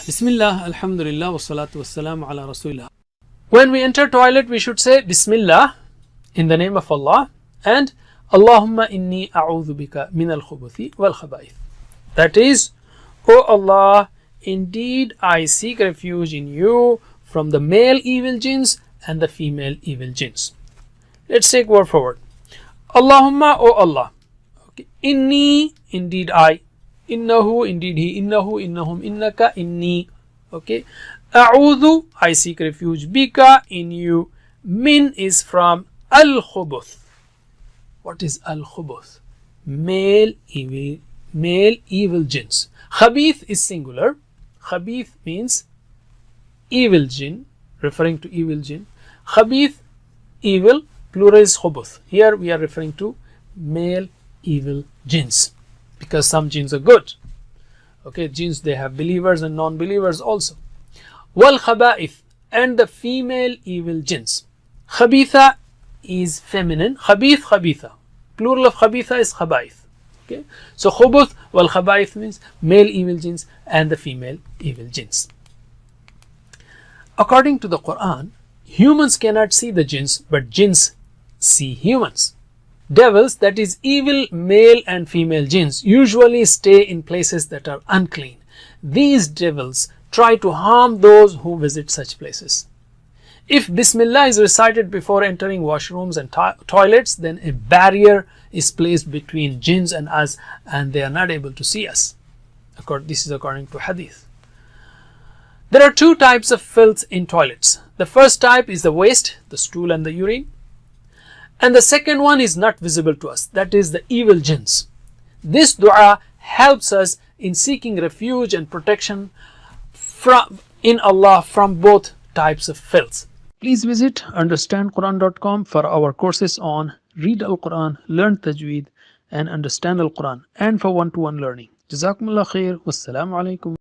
Bismillah, Alhamdulillah, wassalatu wassalamu ala Rasulillah. When we enter toilet, we should say Bismillah, in the name of Allah, and Allahumma inni a'udhu bika min al-khubuthi wal khaba'ith. That is, O Allah, indeed I seek refuge in you from the male evil jinns and the female evil jinns. Let's take word for word. Allahumma, O Allah. Okay. Inni, indeed I. Innahu, indeed he. Innahu, innahum, innaka, inni. Okay. A'udhu, I seek refuge. Bika, in you. Min is from al-khubuth. What is al-khubuth? Male evil jinns. Khabith is singular. Khabith means evil jinn, referring to evil jinn. Khabith, evil, plural is khubuth. Here we are referring to male evil jinns, because some jinns are good. Okay, jinns, they have believers and non-believers also. Wal khaba'ith, and the female evil jinns. Khabitha is feminine. Khabith, khabitha. Plural of khabitha is khaba'ith. Okay, so khubuth wal khaba'ith means male evil jinns and the female evil jinns. According to the Quran, humans cannot see the jinns, but jinns see humans. Devils, that is evil male and female jinns, usually stay in places that are unclean. These devils try to harm those who visit such places. If Bismillah is recited before entering washrooms and toilets, then a barrier is placed between jinns and us, and they are not able to see us. This is according to hadith. There are two types of filth in toilets. The first type is the waste, the stool and the urine. And the second one is not visible to us, that is the evil jinns. This dua helps us in seeking refuge and protection in Allah from both types of filth. Please visit understandquran.com for our courses on Read Al-Quran, Learn Tajweed and Understand Al-Quran, and for one-to-one learning. Jazakumullah khair. Wassalamu alaikum.